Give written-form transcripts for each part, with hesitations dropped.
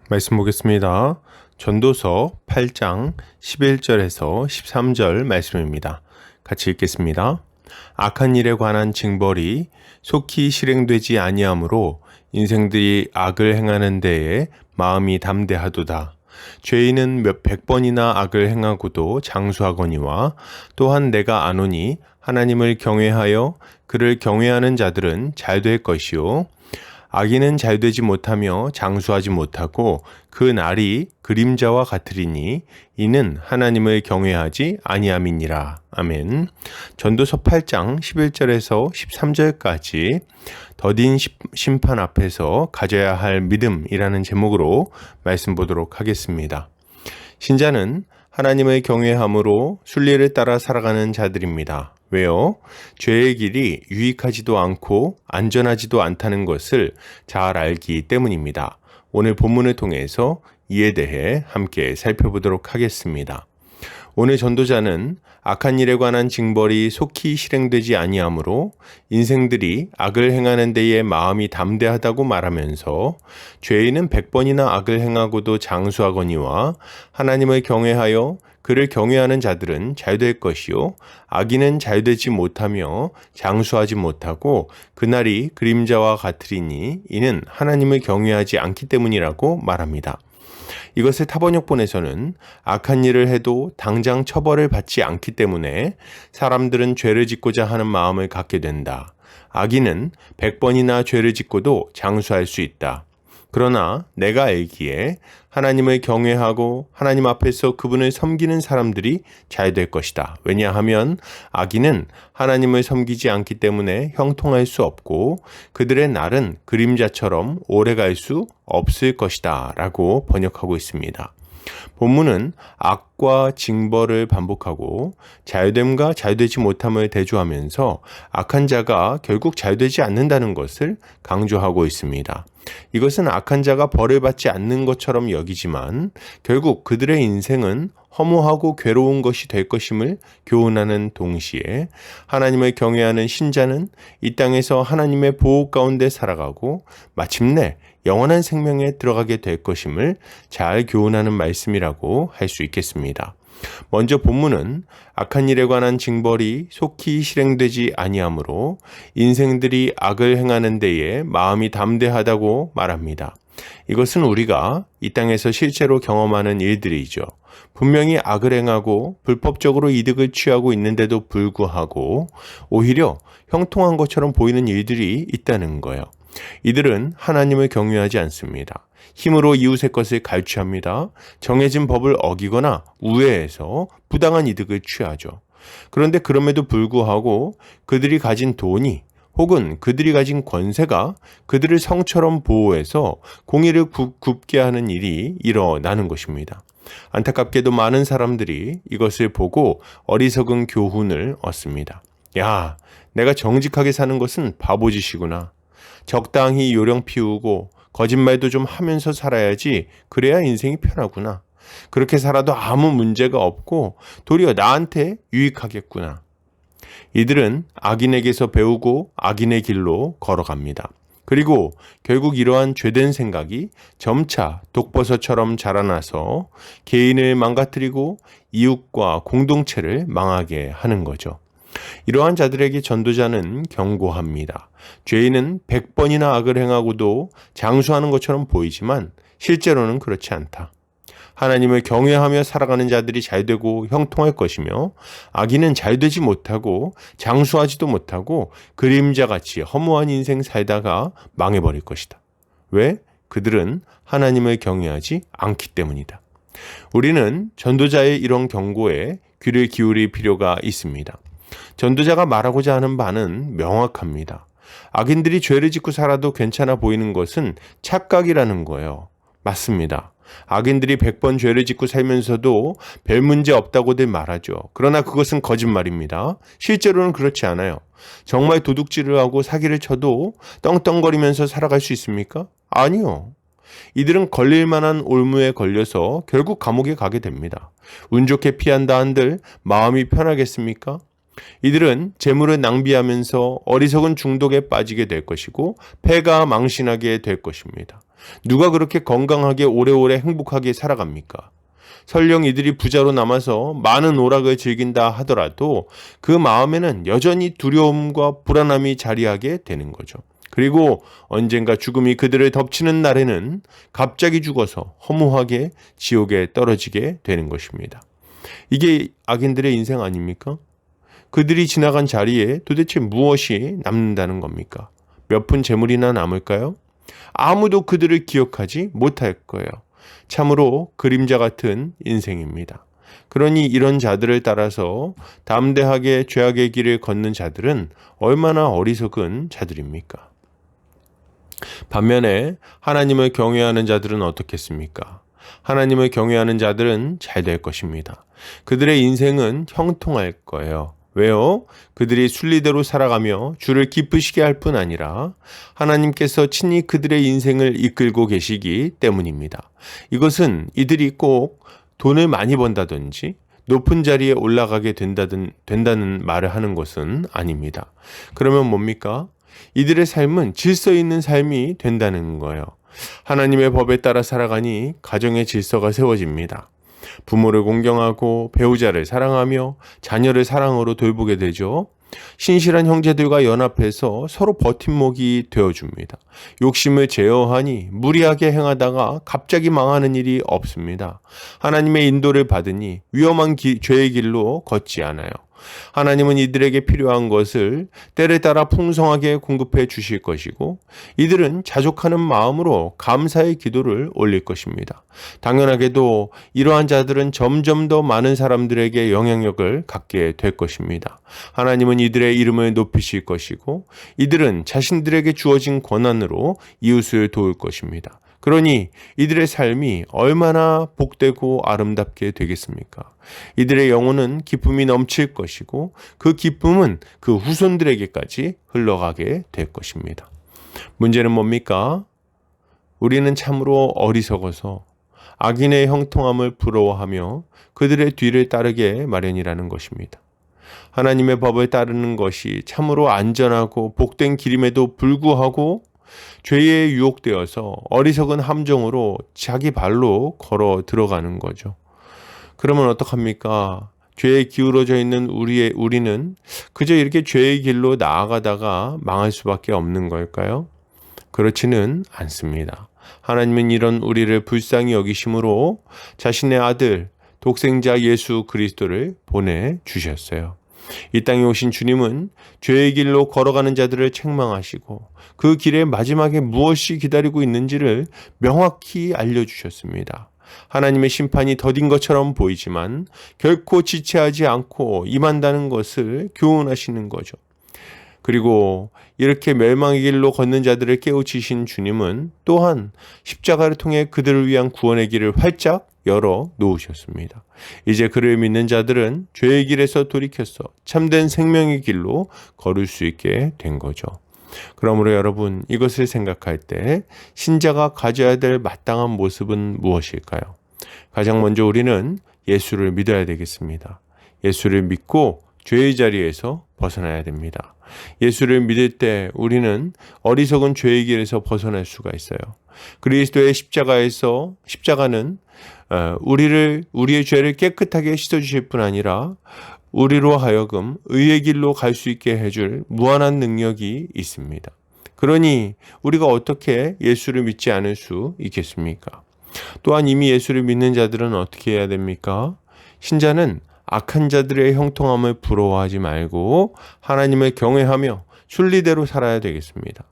말씀 보겠습니다. 전도서 8장 11절에서 13절 말씀입니다. 같이 읽겠습니다. 악한 일에 관한 징벌이 속히 실행되지 아니하므로 인생들이 악을 행하는 데에 마음이 담대하도다. 죄인은 몇 백 번이나 악을 행하고도 장수하거니와 또한 내가 아노니 하나님을 경외하여 그를 경외하는 자들은 잘 될 것이요 악인은 잘되지 못하며 장수하지 못하고 그 날이 그림자와 같으리니 이는 하나님을 경외하지 아니함이니라. 아멘. 전도서 8장 11절에서 13절까지 더딘 심판 앞에서 가져야 할 믿음이라는 제목으로 말씀 보도록 하겠습니다. 신자는 하나님을 경외함으로 순리를 따라 살아가는 자들입니다. 왜요? 죄의 길이 유익하지도 않고 안전하지도 않다는 것을 잘 알기 때문입니다. 오늘 본문을 통해서 이에 대해 함께 살펴보도록 하겠습니다. 오늘 전도자는 악한 일에 관한 징벌이 속히 실행되지 아니하므로 인생들이 악을 행하는 데에 마음이 담대하다고 말하면서 죄인은 100번이나 악을 행하고도 장수하거니와 하나님을 경외하여 그를 경외하는 자들은 잘 될 것이요 악인은 잘 되지 못하며 장수하지 못하고 그날이 그림자와 같으리니 이는 하나님을 경외하지 않기 때문이라고 말합니다. 이것을 타번역본에서는 악한 일을 해도 당장 처벌을 받지 않기 때문에 사람들은 죄를 짓고자 하는 마음을 갖게 된다. 악인은 100번이나 죄를 짓고도 장수할 수 있다. 그러나 내가 알기에 하나님을 경외하고 하나님 앞에서 그분을 섬기는 사람들이 잘 될 것이다. 왜냐하면 악인은 하나님을 섬기지 않기 때문에 형통할 수 없고 그들의 날은 그림자처럼 오래갈 수 없을 것이다 라고 번역하고 있습니다. 본문은 악과 징벌을 반복하고 잘됨과 잘되지 못함을 대조하면서 악한 자가 결국 잘되지 않는다는 것을 강조하고 있습니다. 이것은 악한 자가 벌을 받지 않는 것처럼 여기지만 결국 그들의 인생은 허무하고 괴로운 것이 될 것임을 교훈하는 동시에 하나님을 경외하는 신자는 이 땅에서 하나님의 보호 가운데 살아가고 마침내 영원한 생명에 들어가게 될 것임을 잘 교훈하는 말씀이라고 할 수 있겠습니다. 먼저 본문은 악한 일에 관한 징벌이 속히 실행되지 아니하므로 인생들이 악을 행하는 데에 마음이 담대하다고 말합니다. 이것은 우리가 이 땅에서 실제로 경험하는 일들이죠. 분명히 악을 행하고 불법적으로 이득을 취하고 있는데도 불구하고 오히려 형통한 것처럼 보이는 일들이 있다는 거예요. 이들은 하나님을 경외하지 않습니다. 힘으로 이웃의 것을 갈취합니다. 정해진 법을 어기거나 우회해서 부당한 이득을 취하죠. 그런데 그럼에도 불구하고 그들이 가진 돈이 혹은 그들이 가진 권세가 그들을 성처럼 보호해서 공의를 굽게 하는 일이 일어나는 것입니다. 안타깝게도 많은 사람들이 이것을 보고 어리석은 교훈을 얻습니다. 야, 내가 정직하게 사는 것은 바보짓이구나. 적당히 요령 피우고 거짓말도 좀 하면서 살아야지 그래야 인생이 편하구나. 그렇게 살아도 아무 문제가 없고 도리어 나한테 유익하겠구나. 이들은 악인에게서 배우고 악인의 길로 걸어갑니다. 그리고 결국 이러한 죄된 생각이 점차 독버섯처럼 자라나서 개인을 망가뜨리고 이웃과 공동체를 망하게 하는 거죠. 이러한 자들에게 전도자는 경고합니다. 죄인은 100번이나 악을 행하고도 장수하는 것처럼 보이지만 실제로는 그렇지 않다. 하나님을 경외하며 살아가는 자들이 잘되고 형통할 것이며 악인은 잘되지 못하고 장수하지도 못하고 그림자같이 허무한 인생 살다가 망해버릴 것이다. 왜? 그들은 하나님을 경외하지 않기 때문이다. 우리는 전도자의 이런 경고에 귀를 기울일 필요가 있습니다. 전도자가 말하고자 하는 바는 명확합니다. 악인들이 죄를 짓고 살아도 괜찮아 보이는 것은 착각이라는 거예요. 맞습니다. 악인들이 100번 죄를 짓고 살면서도 별 문제 없다고들 말하죠. 그러나 그것은 거짓말입니다. 실제로는 그렇지 않아요. 정말 도둑질을 하고 사기를 쳐도 떵떵거리면서 살아갈 수 있습니까? 아니요. 이들은 걸릴 만한 올무에 걸려서 결국 감옥에 가게 됩니다. 운 좋게 피한다 한들 마음이 편하겠습니까? 이들은 재물을 낭비하면서 어리석은 중독에 빠지게 될 것이고 패가 망신하게 될 것입니다. 누가 그렇게 건강하게 오래오래 행복하게 살아갑니까? 설령 이들이 부자로 남아서 많은 오락을 즐긴다 하더라도 그 마음에는 여전히 두려움과 불안함이 자리하게 되는 거죠. 그리고 언젠가 죽음이 그들을 덮치는 날에는 갑자기 죽어서 허무하게 지옥에 떨어지게 되는 것입니다. 이게 악인들의 인생 아닙니까? 그들이 지나간 자리에 도대체 무엇이 남는다는 겁니까? 몇 푼 재물이나 남을까요? 아무도 그들을 기억하지 못할 거예요. 참으로 그림자 같은 인생입니다. 그러니 이런 자들을 따라서 담대하게 죄악의 길을 걷는 자들은 얼마나 어리석은 자들입니까? 반면에 하나님을 경외하는 자들은 어떻겠습니까? 하나님을 경외하는 자들은 잘 될 것입니다. 그들의 인생은 형통할 거예요. 왜요? 그들이 순리대로 살아가며 주를 기쁘시게 할 뿐 아니라 하나님께서 친히 그들의 인생을 이끌고 계시기 때문입니다. 이것은 이들이 꼭 돈을 많이 번다든지 높은 자리에 올라가게 된다는 말을 하는 것은 아닙니다. 그러면 뭡니까? 이들의 삶은 질서 있는 삶이 된다는 거예요. 하나님의 법에 따라 살아가니 가정의 질서가 세워집니다. 부모를 공경하고 배우자를 사랑하며 자녀를 사랑으로 돌보게 되죠. 신실한 형제들과 연합해서 서로 버팀목이 되어줍니다. 욕심을 제어하니 무리하게 행하다가 갑자기 망하는 일이 없습니다. 하나님의 인도를 받으니 위험한 죄의 길로 걷지 않아요. 하나님은 이들에게 필요한 것을 때를 따라 풍성하게 공급해 주실 것이고 이들은 자족하는 마음으로 감사의 기도를 올릴 것입니다. 당연하게도 이러한 자들은 점점 더 많은 사람들에게 영향력을 갖게 될 것입니다. 하나님은 이들의 이름을 높이실 것이고 이들은 자신들에게 주어진 권한으로 이웃을 도울 것입니다. 그러니 이들의 삶이 얼마나 복되고 아름답게 되겠습니까? 이들의 영혼은 기쁨이 넘칠 것이고 그 기쁨은 그 후손들에게까지 흘러가게 될 것입니다. 문제는 뭡니까? 우리는 참으로 어리석어서 악인의 형통함을 부러워하며 그들의 뒤를 따르게 마련이라는 것입니다. 하나님의 법을 따르는 것이 참으로 안전하고 복된 길임에도 불구하고 죄에 유혹되어서 어리석은 함정으로 자기 발로 걸어 들어가는 거죠. 그러면 어떡합니까? 죄에 기울어져 있는 우리는 그저 이렇게 죄의 길로 나아가다가 망할 수밖에 없는 걸까요? 그렇지는 않습니다. 하나님은 이런 우리를 불쌍히 여기심으로 자신의 아들, 독생자 예수 그리스도를 보내주셨어요. 이 땅에 오신 주님은 죄의 길로 걸어가는 자들을 책망하시고 그 길의 마지막에 무엇이 기다리고 있는지를 명확히 알려주셨습니다. 하나님의 심판이 더딘 것처럼 보이지만 결코 지체하지 않고 임한다는 것을 교훈하시는 거죠. 그리고 이렇게 멸망의 길로 걷는 자들을 깨우치신 주님은 또한 십자가를 통해 그들을 위한 구원의 길을 활짝 열어 놓으셨습니다. 이제 그를 믿는 자들은 죄의 길에서 돌이켜서 참된 생명의 길로 걸을 수 있게 된 거죠. 그러므로 여러분, 이것을 생각할 때 신자가 가져야 될 마땅한 모습은 무엇일까요? 가장 먼저 우리는 예수를 믿어야 되겠습니다. 예수를 믿고 죄의 자리에서 벗어나야 됩니다. 예수를 믿을 때 우리는 어리석은 죄의 길에서 벗어날 수가 있어요. 그리스도의 십자가는 우리의 죄를 깨끗하게 씻어주실 뿐 아니라 우리로 하여금 의의 길로 갈 수 있게 해줄 무한한 능력이 있습니다. 그러니 우리가 어떻게 예수를 믿지 않을 수 있겠습니까? 또한 이미 예수를 믿는 자들은 어떻게 해야 됩니까? 신자는 악한 자들의 형통함을 부러워하지 말고 하나님을 경외하며 순리대로 살아야 되겠습니다.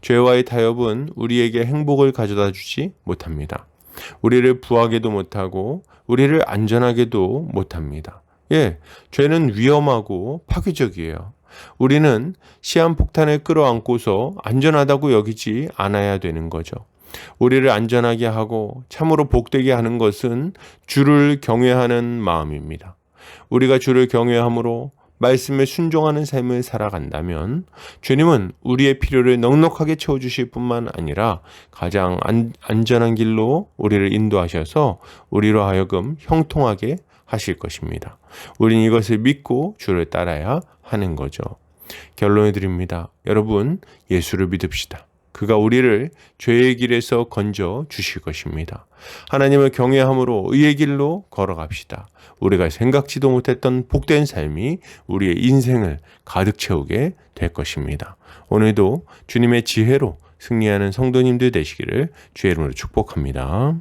죄와의 타협은 우리에게 행복을 가져다 주지 못합니다. 우리를 부하게도 못하고 우리를 안전하게도 못합니다. 죄는 위험하고 파괴적이에요. 우리는 시한폭탄을 끌어안고서 안전하다고 여기지 않아야 되는 거죠. 우리를 안전하게 하고 참으로 복되게 하는 것은 주를 경외하는 마음입니다. 우리가 주를 경외함으로 말씀에 순종하는 삶을 살아간다면 주님은 우리의 필요를 넉넉하게 채워주실 뿐만 아니라 가장 안전한 길로 우리를 인도하셔서 우리로 하여금 형통하게 하실 것입니다. 우린 이것을 믿고 주를 따라야 하는 거죠. 결론을 드립니다. 여러분, 예수를 믿읍시다. 그가 우리를 죄의 길에서 건져 주실 것입니다. 하나님을 경외함으로 의의 길로 걸어갑시다. 우리가 생각지도 못했던 복된 삶이 우리의 인생을 가득 채우게 될 것입니다. 오늘도 주님의 지혜로 승리하는 성도님들 되시기를 주의 이름으로 축복합니다.